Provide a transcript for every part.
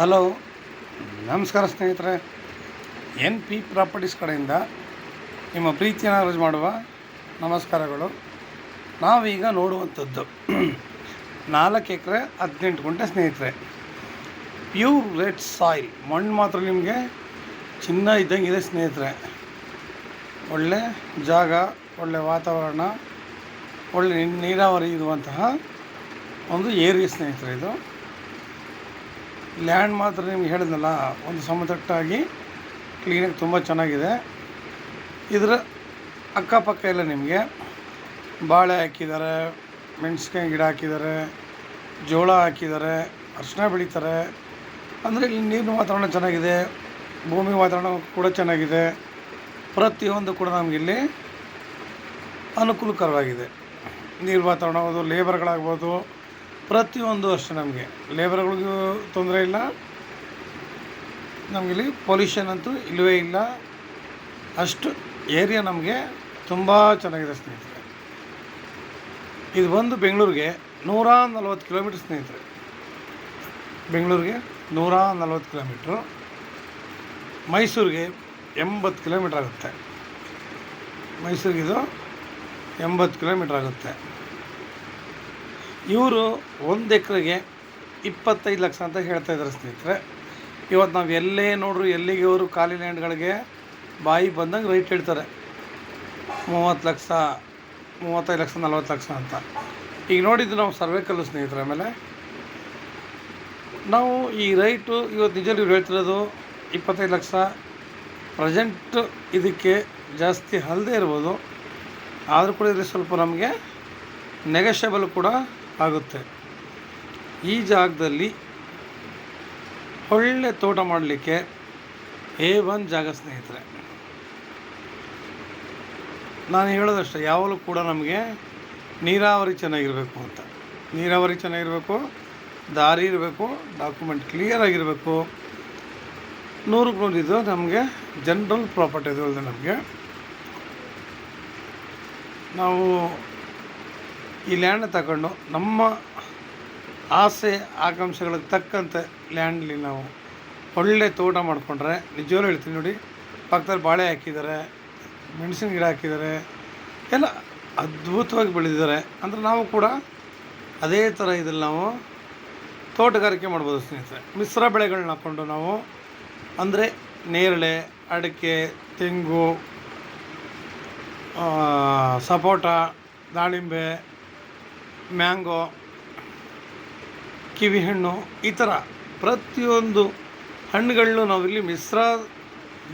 Hello, ನಮಸ್ಕಾರ ಸ್ನೇಹಿತರೆ. N P properties ಕಡೆಯಿಂದ ನಿಮ್ಮ ಪ್ರೀತಿಯನ್ನು ಅರ್ಜಿ ಮಾಡುವ ನಮಸ್ಕಾರಗಳು. ನಾವೀಗ ನೋಡುವಂಥದ್ದು 4 ಎಕರೆ 18 ಗುಂಟೆ ಸ್ನೇಹಿತರೆ. ಪ್ಯೂರ್ ರೆಡ್ ಸಾಯಿಲ್, ಮಣ್ಣು ಮಾತ್ರ ನಿಮಗೆ ಚಿನ್ನ ಇದ್ದಂಗಿದೆ ಸ್ನೇಹಿತರೆ. ಒಳ್ಳೆ ಜಾಗ, ಒಳ್ಳೆ ವಾತಾವರಣ, ಒಳ್ಳೆ ನೀರಾವರಿ ಇರುವಂತಹ ಒಂದು ಏರಿಯಾ ಸ್ನೇಹಿತರೆ. ಇದು ಲ್ಯಾಂಡ್ ಮಾತ್ರ ನಿಮ್ಗೆ ಹೇಳಿದ್ನಲ್ಲ, ಒಂದು ಸಮತಟ್ಟಾಗಿ ಕ್ಲೀನಾಗಿ ತುಂಬ ಚೆನ್ನಾಗಿದೆ. ಇದರ ಅಕ್ಕಪಕ್ಕ ಎಲ್ಲ ನಿಮಗೆ ಬಾಳೆ ಹಾಕಿದ್ದಾರೆ, ಮೆಣಸಿನ್ಕಾಯಿ ಗಿಡ ಹಾಕಿದ್ದಾರೆ, ಜೋಳ ಹಾಕಿದ್ದಾರೆ, ಅರಿಶಿನ ಬೆಳೀತಾರೆ. ಅಂದರೆ ಇಲ್ಲಿ ನೀರಿನ ವಾತಾವರಣ ಚೆನ್ನಾಗಿದೆ, ಭೂಮಿ ವಾತಾವರಣ ಕೂಡ ಚೆನ್ನಾಗಿದೆ. ಪ್ರತಿಯೊಂದು ಕೂಡ ನಮಗಿಲ್ಲಿ ಅನುಕೂಲಕರವಾಗಿದೆ. ನೀರು ವಾತಾವರಣ ಆಗ್ಬೋದು, ಲೇಬರ್ಗಳಾಗ್ಬೋದು, ಪ್ರತಿಯೊಂದು ಅಷ್ಟೇ. ನಮಗೆ ಲೇಬರ್ಗಳಿಗೂ ತೊಂದರೆ ಇಲ್ಲ, ನಮಗಿಲ್ಲಿ ಪೊಲ್ಯೂಷನ್ ಅಂತೂ ಇಲ್ಲವೇ ಇಲ್ಲ. ಅಷ್ಟು ಏರಿಯಾ ನಮಗೆ ತುಂಬ ಚೆನ್ನಾಗಿದೆ ಸ್ನೇಹಿತರೆ. ಇದು ಬಂದು ಬೆಂಗಳೂರಿಗೆ 140 ಕಿಲೋಮೀಟ್ರ್ ಸ್ನೇಹಿತರೆ. ಬೆಂಗಳೂರಿಗೆ 140 ಕಿಲೋಮೀಟ್ರು, ಮೈಸೂರಿಗೆ 80 ಕಿಲೋಮೀಟ್ರ್ ಆಗುತ್ತೆ. ಮೈಸೂರಿಗಿದು 80 ಕಿಲೋಮೀಟ್ರ್ ಆಗುತ್ತೆ. ಇವರು 1 ಎಕರೆಗೆ 25 ಲಕ್ಷ ಅಂತ ಹೇಳ್ತಾಯಿದ್ದಾರೆ ಸ್ನೇಹಿತರೆ. ಇವತ್ತು ನಾವು ಎಲ್ಲೇ ನೋಡ್ರು, ಎಲ್ಲಿಗೆ ಅವರು ಖಾಲಿ ಲ್ಯಾಂಡ್ಗಳಿಗೆ ಬಾಯಿ ಬಂದಂಗೆ ರೇಟ್ ಹೇಳ್ತಾರೆ. 30 ಲಕ್ಷ, 35 ಲಕ್ಷ, 40 ಲಕ್ಷ ಅಂತ. ಈಗ ನೋಡಿದ್ದು ನಾವು ಸರ್ವೇಕಲ್ಲು ಸ್ನೇಹಿತರೆ. ಆಮೇಲೆ ನಾವು ಈ ರೈಟು ಇವತ್ತು ನಿಜಲ್ಲಿ ಇವ್ರು ಹೇಳ್ತಿರೋದು 25 ಲಕ್ಷ. ಪ್ರೆಸೆಂಟ್ ಇದಕ್ಕೆ ಜಾಸ್ತಿ ಅಲ್ಲದೆ ಇರ್ಬೋದು, ಆದರೂ ಕೂಡ ಇದು ಸ್ವಲ್ಪ ನಮಗೆ ನೆಗೋಷಿಯಬಲ್ ಕೂಡ ಆಗುತ್ತೆ. ಈ ಜಾಗದಲ್ಲಿ ಒಳ್ಳೆ ತೋಟ ಮಾಡಲಿಕ್ಕೆ A1 ಜಾಗ ಸ್ನೇಹಿತರೆ. ನಾನು ಹೇಳೋದಷ್ಟೇ, ಯಾವಾಗಲೂ ಕೂಡ ನಮಗೆ ನೀರಾವರಿ ಚೆನ್ನಾಗಿರಬೇಕು ಅಂತ. ನೀರಾವರಿ ಚೆನ್ನಾಗಿರಬೇಕು, ದಾರಿ ಇರಬೇಕು, ಡಾಕ್ಯುಮೆಂಟ್ ಕ್ಲಿಯರ್ ಆಗಿರಬೇಕು. 100ಕ್ಕೆ 100 ಇದು ನಮಗೆ ಜನರಲ್ ಪ್ರಾಪರ್ಟಿ. ಇದು ಅಲ್ಲದೆ ನಮಗೆ ನಾವು ಈ ಲ್ಯಾಂಡ್ ತಗೊಂಡು ನಮ್ಮ ಆಸೆ ಆಕಾಂಕ್ಷೆಗಳಿಗೆ ತಕ್ಕಂತೆ ಲ್ಯಾಂಡ್ಲಿ ನಾವು ಒಳ್ಳೆ ತೋಟ ಮಾಡಿಕೊಂಡ್ರೆ, ನಿಜವಾಗ್ಲೂ ಹೇಳ್ತೀನಿ ನೋಡಿ, ಪಕ್ಕದಲ್ಲಿ ಬಾಳೆ ಹಾಕಿದ್ದಾರೆ, ಮೆಣಸಿನ ಗಿಡ ಹಾಕಿದ್ದಾರೆ, ಎಲ್ಲ ಅದ್ಭುತವಾಗಿ ಬೆಳೆದಿದ್ದಾರೆ. ಅಂದರೆ ನಾವು ಕೂಡ ಅದೇ ಥರ ಇದ್ರಲ್ಲಿ ನಾವು ತೋಟಗಾರಿಕೆ ಮಾಡ್ಬೋದು ಸ್ನೇಹಿತರೆ. ಮಿಶ್ರ ಬೆಳೆಗಳನ್ನ ಹಾಕ್ಕೊಂಡು ನಾವು, ಅಂದರೆ ನೇರಳೆ, ಅಡಿಕೆ, ತೆಂಗು, ಸಪೋಟ, ದಾಳಿಂಬೆ, ಮ್ಯಾಂಗೋ, ಕಿವಿ ಹಣ್ಣು, ಈ ಥರ ಪ್ರತಿಯೊಂದು ಹಣ್ಣುಗಳನ್ನು ನಾವಿಲ್ಲಿ ಮಿಶ್ರ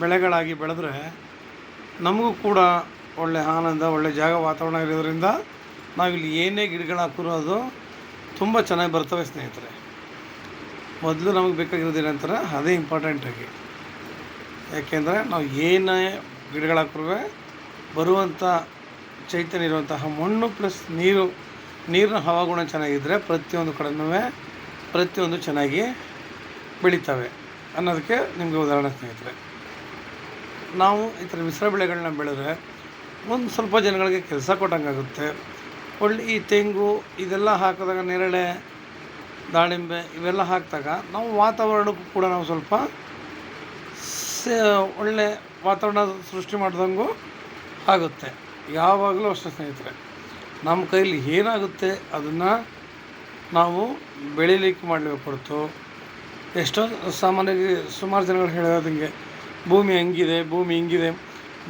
ಬೆಳೆಗಳಾಗಿ ಬೆಳೆದ್ರೆ ನಮಗೂ ಕೂಡ ಒಳ್ಳೆ ಆನಂದ, ಒಳ್ಳೆ ಜಾಗ, ವಾತಾವರಣ ಇರೋದ್ರಿಂದ ನಾವಿಲ್ಲಿ ಏನೇ ಗಿಡಗಳು ಹಾಕಿರೋ ಅದು ತುಂಬ ಚೆನ್ನಾಗಿ ಬರ್ತವೆ ಸ್ನೇಹಿತರೆ. ಮೊದಲು ನಮಗೆ ಬೇಕಾಗಿರೋದು ಏನಂತಾರೆ, ಅದೇ ಇಂಪಾರ್ಟೆಂಟಾಗಿ. ಯಾಕೆಂದರೆ ನಾವು ಏನೇ ಗಿಡಗಳು ಹಾಕಿರುವೆ ಬರುವಂಥ ಚೈತನ್ಯ ಇರುವಂತಹ ಮಣ್ಣು ಪ್ಲಸ್ ನೀರಿನ ಹವಾಗುಣ ಚೆನ್ನಾಗಿದ್ದರೆ ಪ್ರತಿಯೊಂದು ಕಡೆನೂ ಪ್ರತಿಯೊಂದು ಚೆನ್ನಾಗಿ ಬೆಳೀತವೆ ಅನ್ನೋದಕ್ಕೆ ನಿಮಗೆ ಉದಾಹರಣೆ ಸ್ನೇಹಿತರೆ. ನಾವು ಈ ಥರ ಮಿಶ್ರ ಬೆಳೆಗಳನ್ನ ಬೆಳೆದ್ರೆ ಒಂದು ಸ್ವಲ್ಪ ಜನಗಳಿಗೆ ಕೆಲಸ ಕೊಟ್ಟಂಗಾಗುತ್ತೆ. ಒಳ್ಳೆ ಈ ತೆಂಗು ಇದೆಲ್ಲ ಹಾಕಿದಾಗ, ನೇರಳೆ, ದಾಳಿಂಬೆ ಇವೆಲ್ಲ ಹಾಕಿದಾಗ ನಾವು ವಾತಾವರಣಕ್ಕೂ ಕೂಡ ನಾವು ಸ್ವಲ್ಪ ಒಳ್ಳೆ ವಾತಾವರಣ ಸೃಷ್ಟಿ ಮಾಡಿದಂಗೂ ಆಗುತ್ತೆ. ಯಾವಾಗಲೂ ಅಷ್ಟೇ ಸ್ನೇಹಿತರೆ, ನಮ್ಮ ಕೈಲಿ ಏನಾಗುತ್ತೆ ಅದನ್ನು ನಾವು ಬೆಳೀಲಿಕ್ಕೆ ಮಾಡಲಿಕ್ಕೆ ಹೊರತು, ಎಷ್ಟೋ ಸಾಮಾನ್ಯವಾಗಿ ಸುಮಾರು ಜನಗಳು ಹೇಳೋದಂಗೆ ಭೂಮಿ ಹಂಗಿದೆ, ಭೂಮಿ ಹಿಂಗಿದೆ.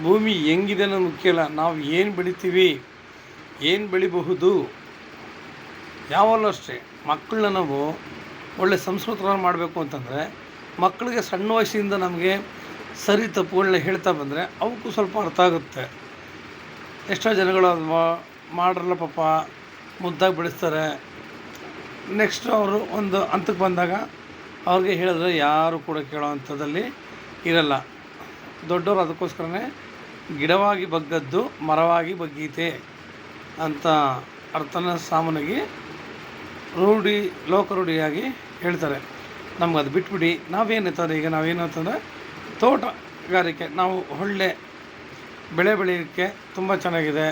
ಭೂಮಿ ಹೆಂಗಿದೆ ಅನ್ನೋದು ಮುಖ್ಯ ಇಲ್ಲ, ನಾವು ಏನು ಬೆಳಿತೀವಿ, ಏನು ಬೆಳಿಬಹುದು. ಯಾವಾಗಲೂ ಅಷ್ಟೇ ಮಕ್ಕಳನ್ನ ನಾವು ಒಳ್ಳೆ ಸಂಸ್ಕೃತವನ್ನು ಮಾಡಬೇಕು ಅಂತಂದರೆ, ಮಕ್ಕಳಿಗೆ ಸಣ್ಣ ವಯಸ್ಸಿಂದ ನಮಗೆ ಸರಿ ತಪ್ಪುಗಳನ್ನ ಹೇಳ್ತಾ ಬಂದರೆ ಅವಕ್ಕೂ ಸ್ವಲ್ಪ ಅರ್ಥ ಆಗುತ್ತೆ. ಎಷ್ಟೋ ಜನಗಳು ಅದು ಮಾಡ್ರಲ್ಲ ಪಾಪ, ಮುದ್ದಾಗಿ ಬೆಳೆಸ್ತಾರೆ. ನೆಕ್ಸ್ಟ್ ಅವರು ಒಂದು ಹಂತಕ್ಕೆ ಬಂದಾಗ ಅವ್ರಿಗೆ ಹೇಳಿದ್ರೆ ಯಾರು ಕೂಡ ಕೇಳೋ ಅಂಥದ್ದಲ್ಲಿ ಇರಲ್ಲ. ದೊಡ್ಡವರು ಅದಕ್ಕೋಸ್ಕರನೇ ಗಿಡವಾಗಿ ಬಗ್ಗದ್ದು ಮರವಾಗಿ ಬಗ್ಗೀತೆ ಅಂತ ಅರ್ಥನ ಸಾಮಾನ್ಯವಾಗಿ ಲೋಕರೂಢಿಯಾಗಿ ಹೇಳ್ತಾರೆ. ನಮ್ಗೆ ಅದು ಬಿಟ್ಬಿಡಿ, ನಾವೇನಂತಂದರೆ ಈಗ ನಾವೇನು ಅಂತಂದರೆ ತೋಟಗಾರಿಕೆ ನಾವು ಒಳ್ಳೆ ಬೆಳೆ ಬೆಳೆಯೋಕ್ಕೆ ತುಂಬ ಚೆನ್ನಾಗಿದೆ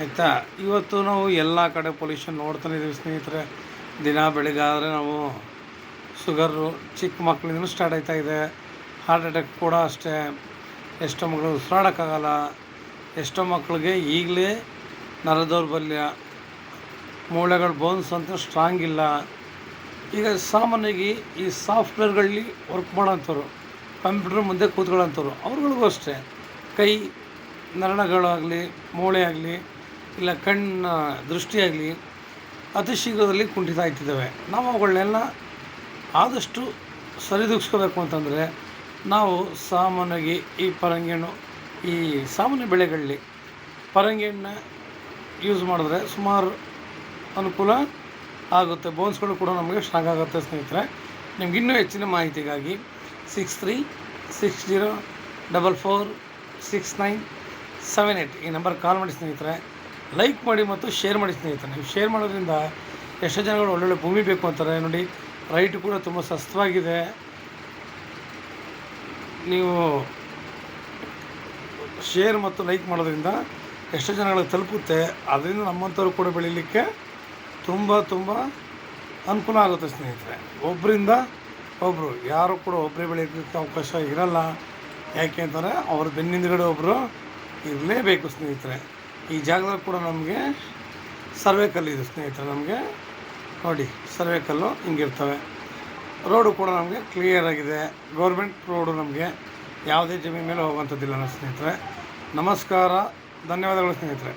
ಆಯಿತಾ. ಇವತ್ತು ನಾವು ಎಲ್ಲ ಕಡೆ ಪೊಲ್ಯೂಷನ್ ನೋಡ್ತಾನೆ ಇದ್ದೀವಿ ಸ್ನೇಹಿತರೆ. ದಿನ ಬೆಳಗಾದರೆ ನಾವು ಶುಗರು ಚಿಕ್ಕ ಮಕ್ಕಳಿಂದಲೂ ಸ್ಟಾರ್ಟ್ ಆಯ್ತಾ ಇದೆ. ಹಾರ್ಟ್ ಅಟ್ಯಾಕ್ ಕೂಡ ಅಷ್ಟೇ. ಎಷ್ಟೋ ಮಕ್ಕಳು ಉಸಿರಾಡೋಕ್ಕಾಗಲ್ಲ. ಎಷ್ಟೋ ಮಕ್ಕಳಿಗೆ ಈಗಲೇ ನರದೌರ್ಬಲ್ಯ, ಮೂಳೆಗಳು ಬೋನ್ಸ್ ಅಂತ ಸ್ಟ್ರಾಂಗ್ ಇಲ್ಲ. ಈಗ ಸಾಮಾನ್ಯವಾಗಿ ಈ ಸಾಫ್ಟ್ವೇರ್ಗಳಲ್ಲಿ ವರ್ಕ್ ಮಾಡೋಂಥವ್ರು, ಕಂಪ್ಯೂಟ್ರ್ ಮುಂದೆ ಕೂತ್ಕೊಳ್ಳೋಂಥವ್ರು, ಅವ್ರುಗಳಿಗೂ ಅಷ್ಟೇ ಕೈ ನರಗಳಾಗಲಿ, ಮೂಳೆ ಆಗಲಿ, ಇಲ್ಲ ಕಣ್ಣ ದೃಷ್ಟಿಯಾಗಲಿ ಅತಿ ಶೀಘ್ರದಲ್ಲಿ ಕುಂಠಿತ ಆಗ್ತಿದ್ದಾವೆ. ನಾವು ಅವುಗಳನ್ನೆಲ್ಲ ಆದಷ್ಟು ಸರಿದೂಗಿಸ್ಕೋಬೇಕು ಅಂತಂದರೆ ನಾವು ಸಾಮಾನ್ಯವಾಗಿ ಈ ಪರಂಗಿ ಹಣ್ಣು, ಈ ಸಾಮಾನ್ಯ ಬೆಳೆಗಳಲ್ಲಿ ಪರಂಗಿ ಹಣ್ಣನ್ನ ಯೂಸ್ ಮಾಡಿದ್ರೆ ಸುಮಾರು ಅನುಕೂಲ ಆಗುತ್ತೆ. ಬೋನ್ಸ್ಗಳು ಕೂಡ ನಮಗೆ ಸ್ಟ್ರಾಂಗ್ ಆಗುತ್ತೆ ಸ್ನೇಹಿತರೆ. ನಿಮ್ಗೆ ಇನ್ನೂ ಹೆಚ್ಚಿನ ಮಾಹಿತಿಗಾಗಿ 6360446978 ಈ ನಂಬರ್ ಕಾಲ್ ಮಾಡಿ ಸ್ನೇಹಿತರೆ. ಲೈಕ್ ಮಾಡಿ ಮತ್ತು ಶೇರ್ ಮಾಡಿ ಸ್ನೇಹಿತರೆ. ನೀವು ಶೇರ್ ಮಾಡೋದ್ರಿಂದ ಎಷ್ಟೋ ಜನಗಳು ಒಳ್ಳೊಳ್ಳೆ ಭೂಮಿ ಬೇಕು ಅಂತಾರೆ. ನೋಡಿ, ರೈಟ್ ಕೂಡ ತುಂಬ ಸಸ್ತವಾಗಿದೆ. ನೀವು ಶೇರ್ ಮತ್ತು ಲೈಕ್ ಮಾಡೋದ್ರಿಂದ ಎಷ್ಟೋ ಜನಗಳಿಗೆ ತಲುಪುತ್ತೆ. ಅದರಿಂದ ನಮ್ಮಂಥವ್ರು ಕೂಡ ಬೆಳೀಲಿಕ್ಕೆ ತುಂಬ ಅನುಕೂಲ ಆಗುತ್ತೆ ಸ್ನೇಹಿತರೆ. ಒಬ್ಬರಿಂದ ಒಬ್ಬರು ಯಾರು ಕೂಡ ಒಬ್ಬರೇ ಬೆಳೀಲಿಕ್ಕೆ ಅವಕಾಶ ಇರಲ್ಲ. ಯಾಕೆ ಅಂತಂದರೆ ಅವ್ರ ಬೆನ್ನಿಂದಗಡೆ ಒಬ್ಬರು ಇರಲೇಬೇಕು ಸ್ನೇಹಿತರೆ. ಈ ಜಾಗದಲ್ಲಿ ಕೂಡ ನಮಗೆ ಸರ್ವೇಕಲ್ಲಿದೆ ಸ್ನೇಹಿತರೆ. ನಮಗೆ ನೋಡಿ, ಸರ್ವೇಕಲ್ಲು ಹಿಂಗಿರ್ತವೆ. ರೋಡು ಕೂಡ ನಮಗೆ ಕ್ಲಿಯರ್ ಆಗಿದೆ. ಗೌರ್ಮೆಂಟ್ ರೋಡು, ನಮಗೆ ಯಾವುದೇ ಜಮೀನು ಮೇಲೆ ಹೋಗುವಂಥದ್ದಿಲ್ಲ ಸ್ನೇಹಿತರೆ. ನಮಸ್ಕಾರ, ಧನ್ಯವಾದಗಳು ಸ್ನೇಹಿತರೆ.